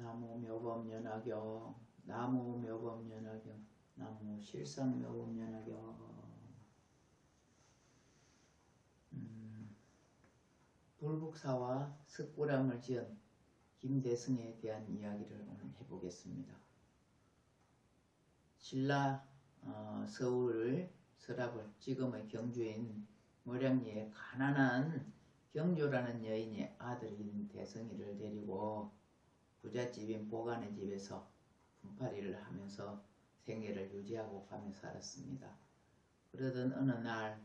나무묘법연화경, 나무묘법연화경, 나무실상묘법연화경. 불국사와 석굴암을 지은 김대승에 대한 이야기를 오늘 해보겠습니다. 신라 서울 서랍을 지금의 경주인 모량리에 가난한 경조라는 여인의 아들인 대승이를 데리고 부잣집인 보간의 집에서 분파리를 하면서 생계를 유지하고 가며 살았습니다. 그러던 어느 날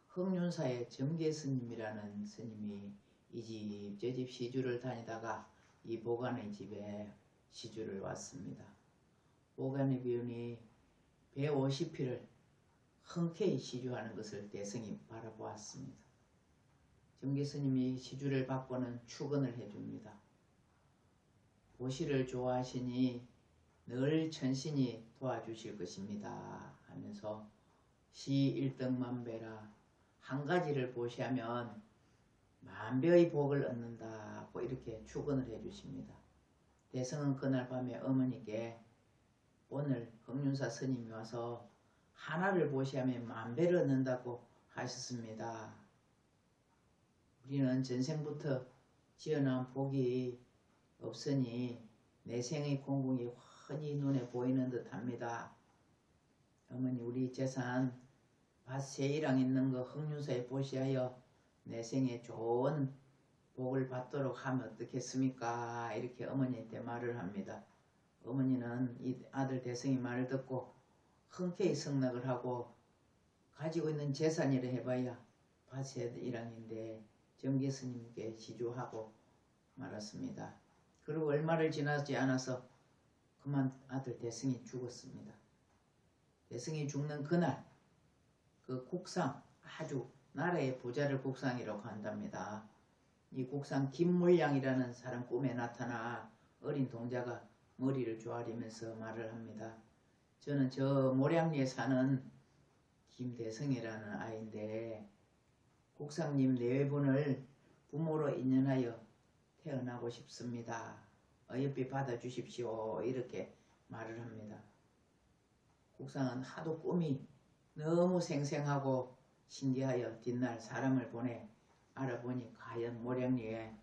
흥륜사의 정계스님이라는 스님이 이 집 저 집 시주를 다니다가 이 보간의 집에 시주를 왔습니다. 보간의 비운이 150피를 흔쾌히 시주하는 것을 대승이 바라보았습니다. 정계스님이 시주를 받고는 축언을 해줍니다. 보시를 좋아하시니 늘 천신이 도와주실 것입니다 하면서 시 일등만배라 한 가지를 보시하면 만배의 복을 얻는다고 이렇게 축언을 해주십니다. 대승은 그날 밤에 어머니께 오늘 흥륜사 스님이 와서 하나를 보시하면 만배를 얻는다고 하셨습니다. 우리는 전생부터 지어놓은 복이 없으니 내 생의 공공이 훤히 눈에 보이는 듯 합니다. 어머니 우리 재산 밭 세이랑 있는 거 흥륜사에 보시하여 내 생에 좋은 복을 받도록 하면 어떻겠습니까? 이렇게 어머니한테 말을 합니다. 어머니는 이 아들 대승이 말을 듣고 흔쾌히 승낙을 하고 가지고 있는 재산이라 해봐야 밭에 1항인데 정계스님께 시주하고 말았습니다. 그리고 얼마를 지나지 않아서 그만 아들 대승이 죽었습니다. 대승이 죽는 그날 그 국상 아주 나라의 부자를 국상이라고 한답니다. 이 국상 김물량이라는 사람 꿈에 나타나 어린 동자가 머리를 조아리면서 말을 합니다. 저는 저 모량리에 사는 김대승이라는 아이인데 국상님 내외분을 부모로 인연하여 태어나고 싶습니다. 어여삐 받아주십시오. 이렇게 말을 합니다. 국상은 하도 꿈이 너무 생생하고 신기하여 뒷날 사람을 보내 알아보니 과연 모량리에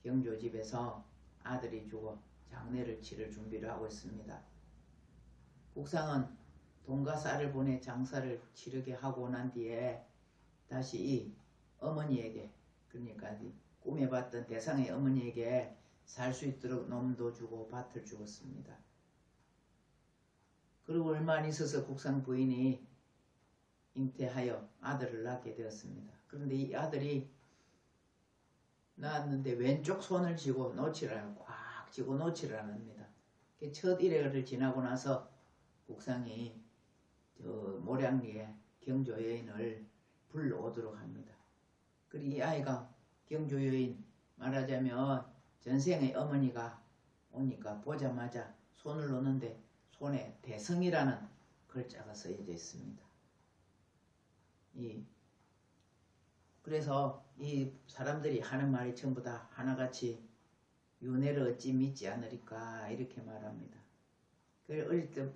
경조집에서 아들이 죽어 장례를 치를 준비를 하고 있습니다. 국상은 돈과 쌀을 보내 장사를 치르게 하고 난 뒤에 다시 이 어머니에게 그러니까 꿈에 봤던 대상의 어머니에게 살 수 있도록 놈도 주고 밭을 주었습니다. 그리고 얼마 안 있어서 국상 부인이 잉태하여 아들을 낳게 되었습니다. 그런데 이 아들이 낳았는데 왼쪽 손을 쥐고 놓지를 않아요. 꽉 쥐고 놓지를 않습니다. 첫 1회를 지나고 나서 국상이 저 모량리에 경조 여인을 불러오도록 합니다. 그리고 이 아이가 경조 여인 말하자면 전생의 어머니가 오니까 보자마자 손을 놓는데 손에 대성이라는 글자가 써져 있습니다. 그래서 이 사람들이 하는 말이 전부 다 하나같이 윤회를 어찌 믿지 않으리까 이렇게 말합니다.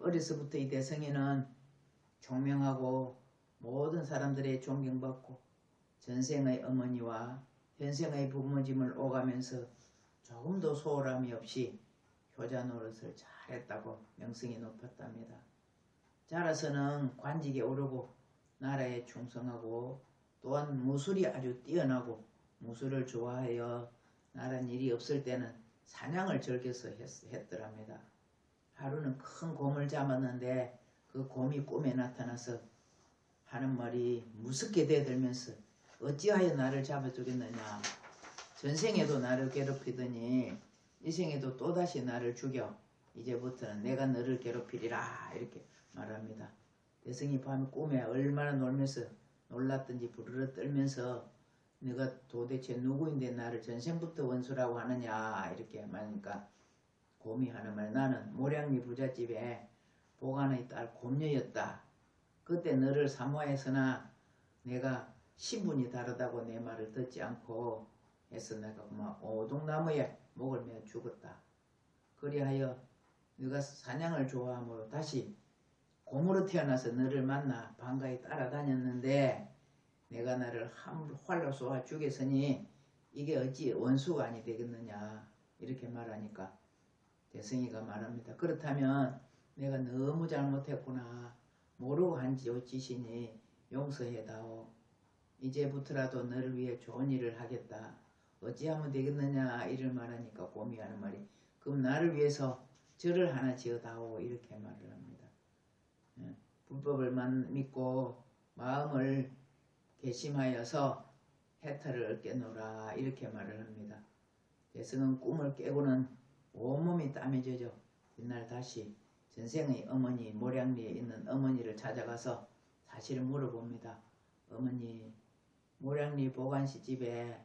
어려서부터 이 대성이는 총명하고 모든 사람들의 존경받고 전생의 어머니와 현생의 부모님을 오가면서 조금도 소홀함이 없이 효자 노릇을 잘했다고 명성이 높았답니다. 자라서는 관직에 오르고 나라에 충성하고 또한 무술이 아주 뛰어나고 무술을 좋아하여 나란 일이 없을 때는 사냥을 즐겨서 했더랍니다. 하루는 큰 곰을 잡았는데 그 곰이 꿈에 나타나서 하는 말이 무섭게 대들면서 어찌하여 나를 잡아주겠느냐. 전생에도 나를 괴롭히더니 이 생에도 또다시 나를 죽여 이제부터는 내가 너를 괴롭히리라 이렇게 말합니다. 대승이 밤에 꿈에 얼마나 놀면서 놀랐던지 부르르 떨면서 네가 도대체 누구인데 나를 전생부터 원수라고 하느냐 이렇게 말하니까 곰이 하는 말 나는 모량리 부잣집에 보간의 딸 곰녀였다. 그때 너를 사모했으나 내가 신분이 다르다고 내 말을 듣지 않고 해서 내가 그만 오동나무에 목을 메어 죽었다. 그리하여 네가 사냥을 좋아하므로 다시 곰으로 태어나서 너를 만나 방가에 따라다녔는데 내가 나를 활로 쏘아 죽였으니 이게 어찌 원수가 아니 되겠느냐 이렇게 말하니까 대승이가 말합니다. 그렇다면 내가 너무 잘못했구나. 모르고 한지 어찌시니 용서해다오. 이제부터라도 너를 위해 좋은 일을 하겠다. 어찌하면 되겠느냐 이를 말하니까 곰이 하는 말이 그럼 나를 위해서 절을 하나 지어다오 이렇게 말을 합니다. 불법을 믿고 마음을 개심하여서 해탈을 얻겠노라 이렇게 말을 합니다. 대승은 꿈을 깨고는 온몸이 땀이 젖어 이날 다시 전생의 어머니 모량리에 있는 어머니를 찾아가서 사실을 물어봅니다. 어머니 모량리 보관시 집에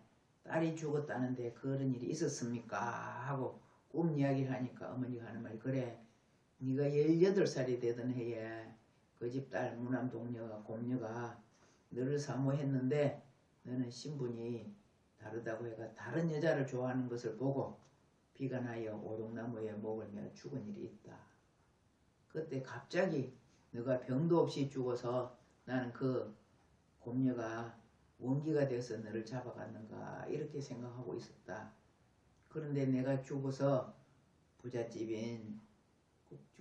딸이 죽었다는데 그런 일이 있었습니까? 하고 꿈 이야기를 하니까 어머니가 하는 말이 그래 네가 18살이 되던 해에 그 집 딸 무남 동녀가 곰녀가 너를 사모했는데 너는 신분이 다르다고 해가 다른 여자를 좋아하는 것을 보고 비가 나여 오동나무에 목을 메어 죽은 일이 있다. 그때 갑자기 너가 병도 없이 죽어서 나는 그 곰녀가 원기가 되어서 너를 잡아갔는가 이렇게 생각하고 있었다. 그런데 내가 죽어서 부잣집인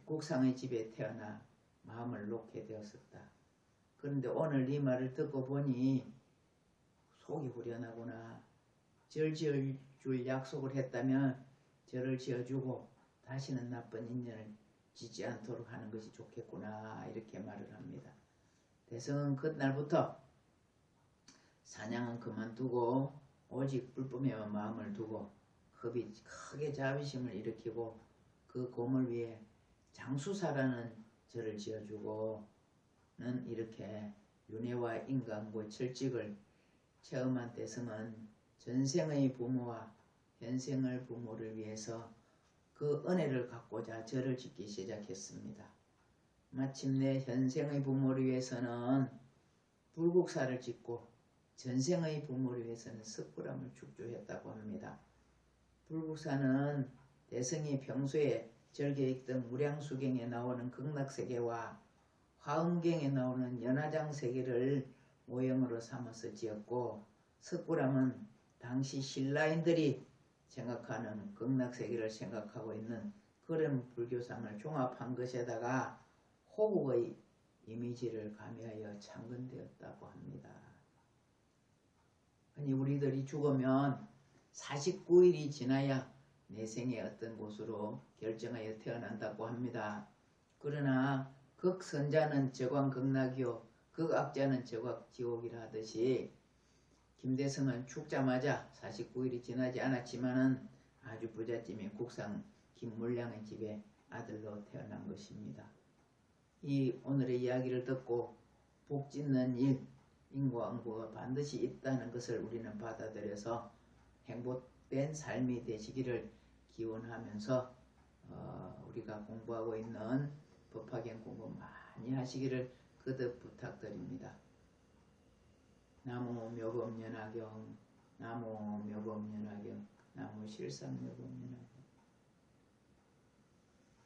국상의 집에 태어나 마음을 놓게 되었었다. 그런데 오늘 네 말을 듣고 보니 속이 후련하구나. 절 지을 줄 약속을 했다면 절을 지어주고 다시는 나쁜 인연을 짓지 않도록 하는 것이 좋겠구나 이렇게 말을 합니다. 대성은 그날부터 사냥은 그만두고 오직 불법에만 마음을 두고 크게 자비심을 일으키고 그 곰을 위해 장수사라는 절을 지어주고는 이렇게 윤회와 인간고 철직을 체험한 대성은 전생의 부모와 현생의 부모를 위해서 그 은혜를 갖고자 절을 짓기 시작했습니다. 마침내 현생의 부모를 위해서는 불국사를 짓고 전생의 부모를 위해서는 석굴암을 축조했다고 합니다. 불국사는 대성이 평소에 절개 읽던 무량수경에 나오는 극락세계와 화엄경에 나오는 연화장세계를 모형으로 삼아서 지었고 석굴암은 당시 신라인들이 생각하는 극락세계를 생각하고 있는 그런 불교상을 종합한 것에다가 호국의 이미지를 가미하여 창건되었다고 합니다. 아니 우리들이 죽으면 49일이 지나야 내생의 어떤 곳으로 결정하여 태어난다고 합니다. 그러나 극선자는 저광극락이요 극악자는 저곽지옥이라 하듯이 김대성은 죽자마자 49일이 지나지 않았지만은 아주 부잣집인 국상 김물량의 집에 아들로 태어난 것입니다. 이 오늘의 이야기를 듣고 복 짓는 일, 인과응보가 반드시 있다는 것을 우리는 받아들여서 행복된 삶이 되시기를 기원하면서 우리가 공부하고 있는 법화경 공부 많이 하시기를 거듭 부탁드립니다. 나무 묘법연화경, 나무 묘법연화경, 나무 실상묘법연화경.